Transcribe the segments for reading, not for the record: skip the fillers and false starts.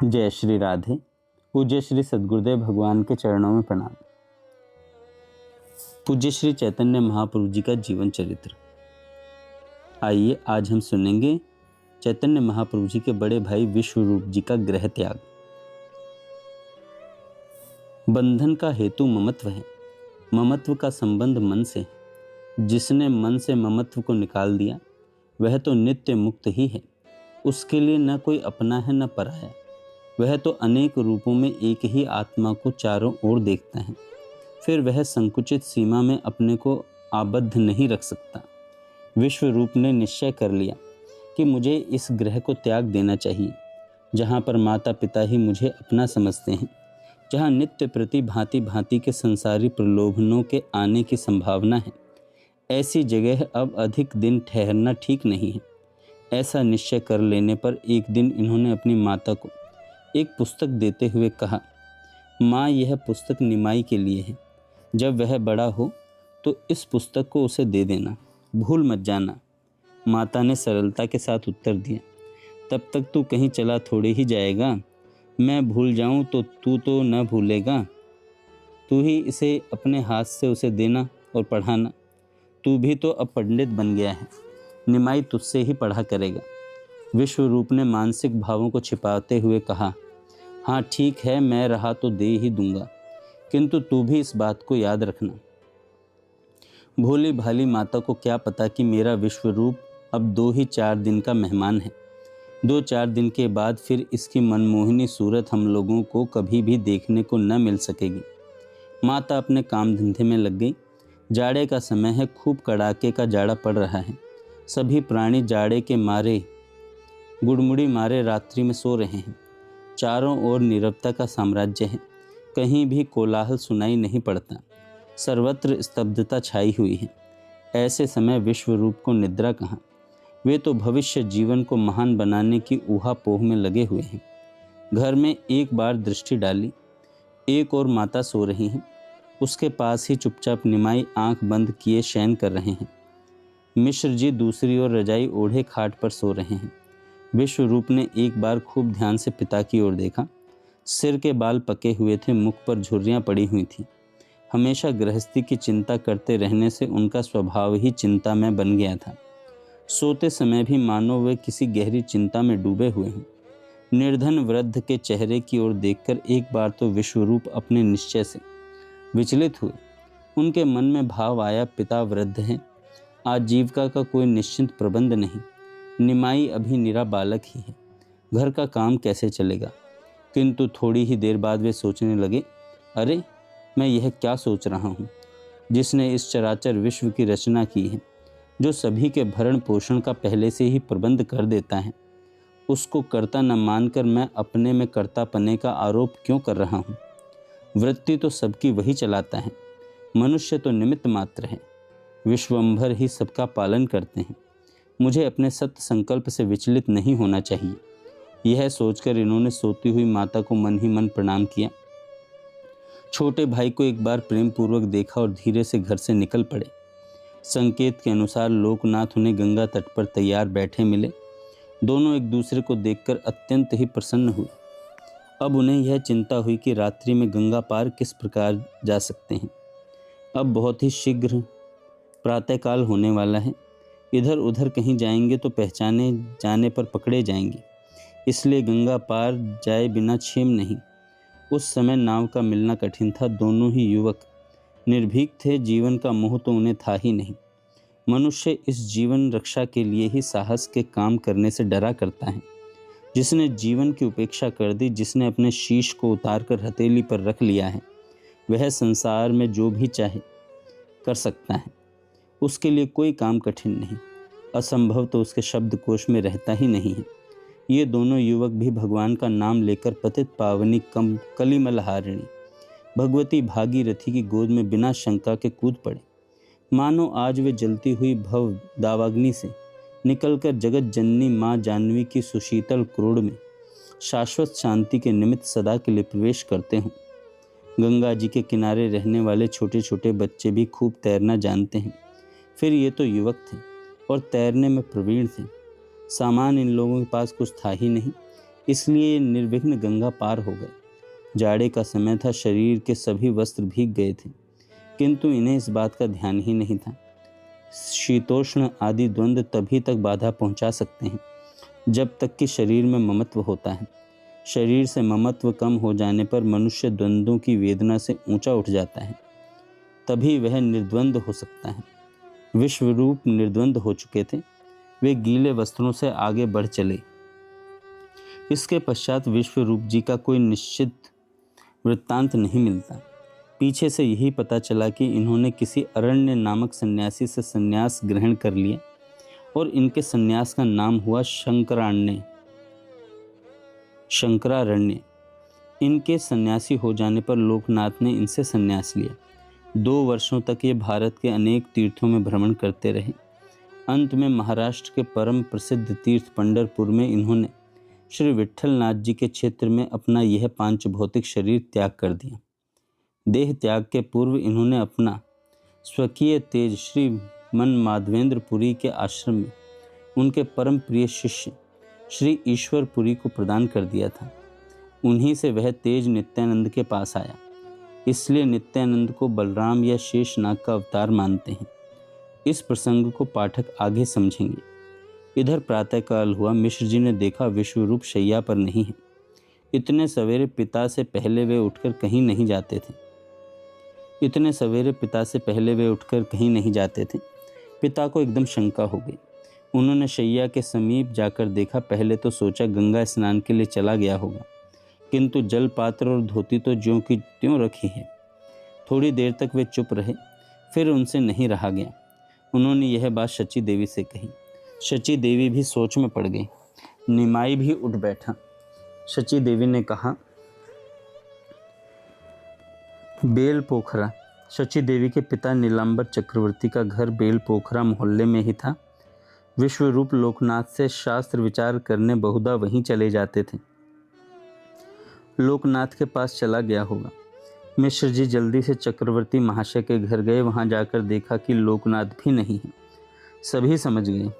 जय श्री राधे। पूज्य श्री सद्गुरुदेव भगवान के चरणों में प्रणाम। पूज्य श्री चैतन्य महाप्रभु जी का जीवन चरित्र। आइए आज हम सुनेंगे चैतन्य महाप्रभु जी के बड़े भाई विश्वरूप जी का गृह त्याग। बंधन का हेतु ममत्व है। ममत्व का संबंध मन से है। जिसने मन से ममत्व को निकाल दिया वह तो नित्य मुक्त ही है। उसके लिए न कोई अपना है न पराया। वह तो अनेक रूपों में एक ही आत्मा को चारों ओर देखता है। फिर वह संकुचित सीमा में अपने को आबद्ध नहीं रख सकता। विश्वरूप ने निश्चय कर लिया कि मुझे इस ग्रह को त्याग देना चाहिए, जहाँ पर माता पिता ही मुझे अपना समझते हैं, जहाँ नित्य प्रति भांति भांति के संसारी प्रलोभनों के आने की संभावना है। ऐसी जगह अब अधिक दिन ठहरना ठीक नहीं है। ऐसा निश्चय कर लेने पर एक दिन इन्होंने अपनी माता को एक पुस्तक देते हुए कहा, माँ, यह पुस्तक निमाई के लिए है। जब वह बड़ा हो तो इस पुस्तक को उसे दे देना, भूल मत जाना। माता ने सरलता के साथ उत्तर दिया, तब तक तू कहीं चला थोड़े ही जाएगा। मैं भूल जाऊं तो तू तो न भूलेगा। तू ही इसे अपने हाथ से उसे देना और पढ़ाना। तू भी तो अब पंडित बन गया है, निमाई तुझसे ही पढ़ा करेगा। विश्वरूप ने मानसिक भावों को छिपाते हुए कहा, हाँ ठीक है, मैं रहा तो दे ही दूंगा, किंतु तू भी इस बात को याद रखना। भोली भाली माता को क्या पता कि मेरा विश्वरूप अब 2 ही 4 दिन का मेहमान है। 2-4 दिन के बाद फिर इसकी मनमोहिनी सूरत हम लोगों को कभी भी देखने को न मिल सकेगी। माता अपने काम धंधे में लग गई। जाड़े का समय है, खूब कड़ाके का जाड़ा पड़ रहा है। सभी प्राणी जाड़े के मारे गुड़मुड़ी मारे रात्रि में सो रहे हैं। चारों ओर नीरवता का साम्राज्य है। कहीं भी कोलाहल सुनाई नहीं पड़ता। सर्वत्र स्तब्धता छाई हुई है। ऐसे समय विश्वरूप को निद्रा कहाँ। वे तो भविष्य जीवन को महान बनाने की ऊहापोह में लगे हुए हैं। घर में एक बार दृष्टि डाली, एक और माता सो रही हैं। उसके पास ही चुपचाप निमाई आंख बंद किए शयन कर रहे हैं। मिश्र जी दूसरी ओर रजाई ओढ़े खाट पर सो रहे हैं। विश्वरूप ने एक बार खूब ध्यान से पिता की ओर देखा। सिर के बाल पके हुए थे, मुख पर झुर्रियाँ पड़ी हुई थीं। हमेशा गृहस्थी की चिंता करते रहने से उनका स्वभाव ही चिंता में बन गया था। सोते समय भी मानो वे किसी गहरी चिंता में डूबे हुए हैं। निर्धन वृद्ध के चेहरे की ओर देखकर एक बार तो विश्वरूप अपने निश्चय से विचलित हुए। उनके मन में भाव आया, पिता वृद्ध हैं, आजीविका का कोई निश्चित प्रबंध नहीं। निमाई अभी निरा बालक ही है, घर का काम कैसे चलेगा। किंतु थोड़ी ही देर बाद वे सोचने लगे, अरे मैं यह क्या सोच रहा हूँ। जिसने इस चराचर विश्व की रचना की है, जो सभी के भरण पोषण का पहले से ही प्रबंध कर देता है, उसको कर्ता न मानकर मैं अपने में कर्तापने का आरोप क्यों कर रहा हूँ। वृत्ति तो सबकी वही चलाता है, मनुष्य तो निमित्त मात्र है। विश्वंभर ही सबका पालन करते हैं। मुझे अपने सत्य संकल्प से विचलित नहीं होना चाहिए। यह सोचकर इन्होंने सोती हुई माता को मन ही मन प्रणाम किया। छोटे भाई को एक बार प्रेम पूर्वक देखा और धीरे से घर से निकल पड़े। संकेत के अनुसार लोकनाथ उन्हें गंगा तट पर तैयार बैठे मिले। दोनों एक दूसरे को देखकर अत्यंत ही प्रसन्न हुए। अब उन्हें यह चिंता हुई कि रात्रि में गंगा पार किस प्रकार जा सकते हैं। अब बहुत ही शीघ्र प्रातःकाल होने वाला है। इधर उधर कहीं जाएंगे तो पहचाने जाने पर पकड़े जाएंगे, इसलिए गंगा पार जाए बिना क्षेम नहीं। उस समय नाव का मिलना कठिन था। दोनों ही युवक निर्भीक थे। जीवन का मोह तो उन्हें था ही नहीं। मनुष्य इस जीवन रक्षा के लिए ही साहस के काम करने से डरा करता है। जिसने जीवन की उपेक्षा कर दी, जिसने अपने शीश को उतारकर हथेली पर रख लिया है, वह संसार में जो भी चाहे कर सकता है। उसके लिए कोई काम कठिन नहीं। असंभव तो उसके शब्दकोश में रहता ही नहीं है। ये दोनों युवक भी भगवान का नाम लेकर पतित पावनी कलिमलहारिणी भगवती भागीरथी की गोद में बिना शंका के कूद पड़े। मानो आज वे जलती हुई भव दावाग्नि से निकलकर जगत जननी माँ जानवी की सुशीतल क्रोड़ में शाश्वत शांति के निमित्त सदा के लिए प्रवेश करते हों। गंगा जी के किनारे रहने वाले छोटे छोटे बच्चे भी खूब तैरना जानते हैं। फिर ये तो युवक थे और तैरने में प्रवीण थे। सामान इन लोगों के पास कुछ था ही नहीं। इसलिए निर्विघ्न गंगा पार हो गए। जाड़े का समय था, शरीर के सभी वस्त्र भीग गए थे, किंतु इन्हें इस बात का ध्यान ही नहीं था। शीतोष्ण आदि द्वंद्व तभी तक बाधा पहुंचा सकते हैं जब तक कि शरीर में ममत्व होता है। शरीर से ममत्व कम हो जाने पर मनुष्य द्वंद्वों की वेदना से ऊंचा उठ जाता है, तभी वह निर्द्वंद हो सकता है। विश्वरूप निर्द्वंद हो चुके थे, वे गीले वस्त्रों से आगे बढ़ चले। इसके पश्चात विश्वरूप जी का कोई निश्चित वृत्तांत नहीं मिलता। पीछे से यही पता चला कि इन्होंने किसी अरण्य नामक सन्यासी से सन्यास ग्रहण कर लिया और इनके सन्यास का नाम हुआ शंकरारण्य। इनके सन्यासी हो जाने पर लोकनाथ ने इनसे सन्यास लिया। 2 वर्षों तक ये भारत के अनेक तीर्थों में भ्रमण करते रहे। अंत में महाराष्ट्र के परम प्रसिद्ध तीर्थ पंढरपुर में इन्होंने श्री विट्ठलनाथ जी के क्षेत्र में अपना यह पांच भौतिक शरीर त्याग कर दिया। देह त्याग के पूर्व इन्होंने अपना स्वकीय तेज श्री मन माधवेंद्रपुरी के आश्रम में उनके परम प्रिय शिष्य श्री ईश्वरपुरी को प्रदान कर दिया था। उन्हीं से वह तेज नित्यानंद के पास आया, इसलिए नित्यानंद को बलराम या शेषनाग का अवतार मानते हैं। इस प्रसंग को पाठक आगे समझेंगे। इधर प्रातःकाल हुआ। मिश्र जी ने देखा विश्वरूप शैया पर नहीं है। इतने सवेरे पिता से पहले वे उठकर कहीं नहीं जाते थे। पिता को एकदम शंका हो गई। उन्होंने शैया के समीप जाकर देखा। पहले तो सोचा गंगा स्नान के लिए चला गया होगा, किंतु जल पात्र और धोती तो ज्यों की त्यों रखी है। थोड़ी देर तक वे चुप रहे, फिर उनसे नहीं रहा गया। उन्होंने यह बात शची देवी से कही। शची देवी भी सोच में पड़ गई। निमाई भी उठ बैठा। शची देवी ने कहा, बेल पोखरा। शची देवी के पिता नीलांबर चक्रवर्ती का घर बेल पोखरा मोहल्ले में ही था। विश्वरूप लोकनाथ से शास्त्र विचार करने बहुधा वहीं चले जाते थे। लोकनाथ के पास चला गया होगा। मिश्र जी जल्दी से चक्रवर्ती महाशय के घर गए। वहां जाकर देखा कि लोकनाथ भी नहीं है। सभी समझ गए।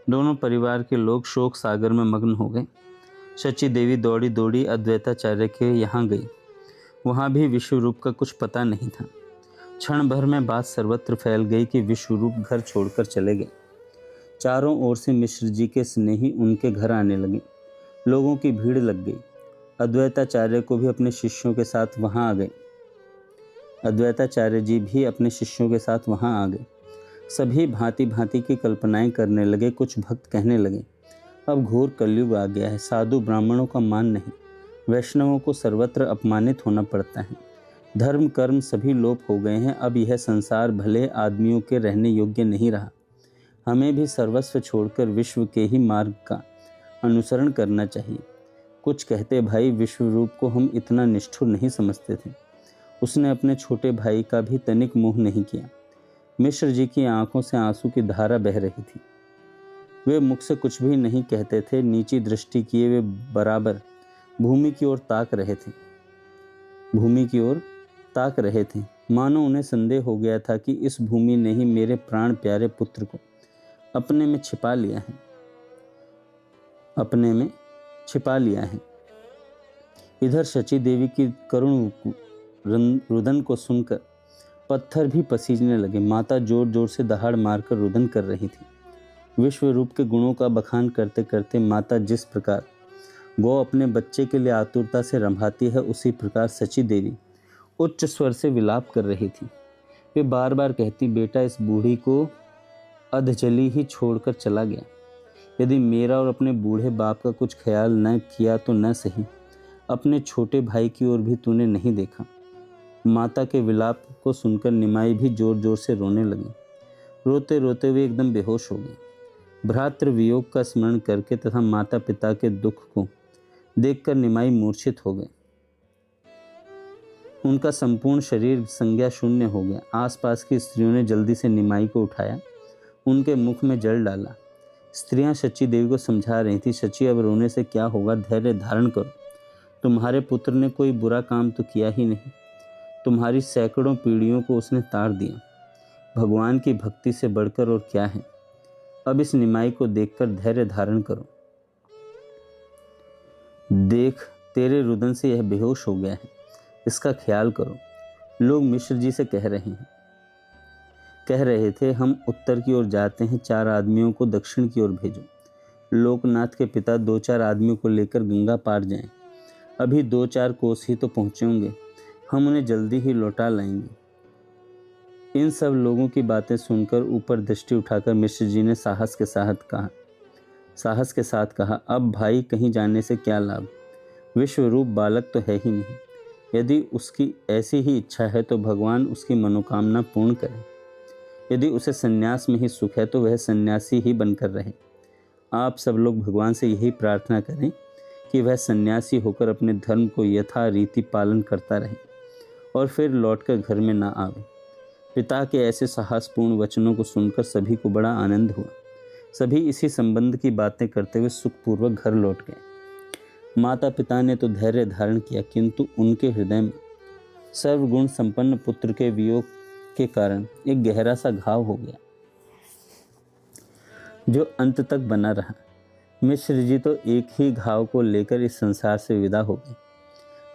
दोनों परिवार के लोग शोक सागर में मग्न हो गए। शची देवी दौड़ी दौड़ी अद्वैताचार्य के यहाँ गई। वहाँ भी विश्वरूप का कुछ पता नहीं था। क्षण भर में बात सर्वत्र फैल गई कि विश्वरूप घर छोड़कर चले गए। चारों ओर से मिश्र जी के स्नेही उनके घर आने लगे। लोगों की भीड़ लग गई। अद्वैताचार्य को भी अपने शिष्यों के साथ वहाँ आ गए। अद्वैताचार्य जी भी अपने शिष्यों के साथ वहाँ आ गए। सभी भांति भांति की कल्पनाएं करने लगे। कुछ भक्त कहने लगे, अब घोर कलयुग आ गया है। साधु ब्राह्मणों का मान नहीं, वैष्णवों को सर्वत्र अपमानित होना पड़ता है। धर्म कर्म सभी लोप हो गए हैं। अब यह संसार भले आदमियों के रहने योग्य नहीं रहा। हमें भी सर्वस्व छोड़कर विश्व के ही मार्ग का अनुसरण करना चाहिए। कुछ कहते, भाई विश्वरूप को हम इतना निष्ठुर नहीं समझते थे। उसने अपने छोटे भाई का भी तनिक मोह नहीं किया। मिश्र जी की आंखों से आंसू की धारा बह रही थी। वे मुख से कुछ भी नहीं कहते थे। नीची दृष्टि किए वे बराबर भूमि की ओर ताक रहे थे। मानो उन्हें संदेह हो गया था कि इस भूमि ने ही मेरे प्राण प्यारे पुत्र को अपने में छिपा लिया है। इधर शची देवी की करुण रुदन को सुनकर पत्थर भी पसीजने लगे। माता जोर जोर से दहाड़ मारकर रुदन कर रही थी। विश्वरूप के गुणों का बखान करते करते माता जिस प्रकार गौ अपने बच्चे के लिए आतुरता से रंभाती है, उसी प्रकार शची देवी उच्च स्वर से विलाप कर रही थी। वे बार बार कहती, बेटा इस बूढ़ी को अधजली ही छोड़कर चला गया। यदि मेरा और अपने बूढ़े बाप का कुछ ख्याल न किया तो न सही, अपने छोटे भाई की ओर भी तूने नहीं देखा। माता के विलाप को सुनकर निमाई भी जोर जोर से रोने लगी। रोते रोते वे एकदम बेहोश हो गए। भ्रातृ वियोग का स्मरण करके तथा माता पिता के दुख को देखकर निमाई मूर्छित हो गए। उनका संपूर्ण शरीर संज्ञा शून्य हो गया। आसपास की स्त्रियों ने जल्दी से निमाई को उठाया, उनके मुख में जल डाला। स्त्रियां शची देवी को समझा रही थी, शची अब रोने से क्या होगा, धैर्य धारण करो। तुम्हारे पुत्र ने कोई बुरा काम तो किया ही नहीं। तुम्हारी सैकड़ों पीढ़ियों को उसने तार दिया। भगवान की भक्ति से बढ़कर और क्या है। अब इस निमाई को देखकर धैर्य धारण करो। देख, तेरे रुदन से यह बेहोश हो गया है, इसका ख्याल करो। लोग मिश्र जी से कह रहे थे हम उत्तर की ओर जाते हैं, 4 आदमियों को दक्षिण की ओर भेजो। लोकनाथ के पिता 2-4 आदमियों को लेकर गंगा पार जाएं। अभी 2-4 कोस ही तो पहुँचे होंगे, हम उन्हें जल्दी ही लौटा लाएंगे। इन सब लोगों की बातें सुनकर ऊपर दृष्टि उठाकर मिश्र जी ने साहस के साथ कहा, अब भाई कहीं जाने से क्या लाभ, विश्वरूप बालक तो है ही नहीं। यदि उसकी ऐसी ही इच्छा है तो भगवान उसकी मनोकामना पूर्ण करे। यदि उसे सन्यास में ही सुख है तो वह सन्यासी ही बनकर रहे। आप सब लोग भगवान से यही प्रार्थना करें कि वह सन्यासी होकर अपने धर्म को यथा रीति पालन करता रहे और फिर लौटकर घर में ना आवे। पिता के ऐसे साहसपूर्ण वचनों को सुनकर सभी को बड़ा आनंद हुआ। सभी इसी संबंध की बातें करते हुए सुखपूर्वक घर लौट गए। माता पिता ने तो धैर्य धारण किया, किंतु उनके हृदय में सर्वगुण संपन्न पुत्र के वियोग के कारण एक गहरा सा घाव हो गया, जो अंत तक बना रहा। मिश्र जी तो एक ही घाव को लेकर इस संसार से विदा हो गए,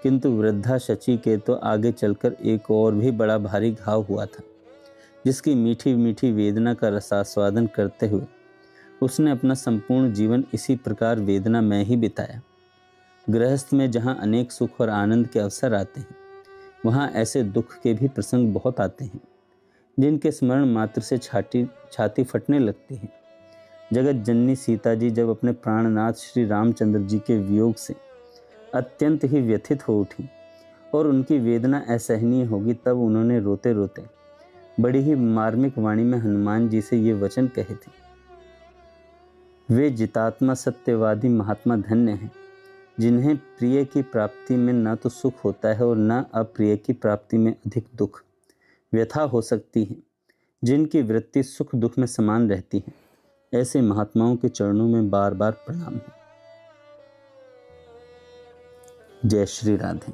किंतु वृद्धा शची के तो आगे चलकर एक और भी बड़ा भारी घाव हुआ था, जिसकी मीठी मीठी वेदना का रसास्वादन करते हुए उसने अपना संपूर्ण जीवन इसी प्रकार वेदना में ही बिताया। गृहस्थ में जहाँ अनेक सुख और आनंद के अवसर आते हैं, वहाँ ऐसे दुख के भी प्रसंग बहुत आते हैं, जिनके स्मरण मात्र से छाती फटने लगती है। जगत जननी सीता जी जब अपने प्राणनाथ श्री रामचंद्र जी के वियोग से अत्यंत ही व्यथित हो उठी और उनकी वेदना असहनीय होगी, तब उन्होंने रोते रोते बड़ी ही मार्मिक वाणी में हनुमान जी से ये वचन कहे थे, वे जितात्मा सत्यवादी महात्मा धन्य हैं, जिन्हें प्रिय की प्राप्ति में न तो सुख होता है और न अप्रिय की प्राप्ति में अधिक दुख व्यथा हो सकती है, जिनकी वृत्ति सुख दुख में समान रहती है। ऐसे महात्माओं के चरणों में बार बार प्रणाम है। जय श्री राधे।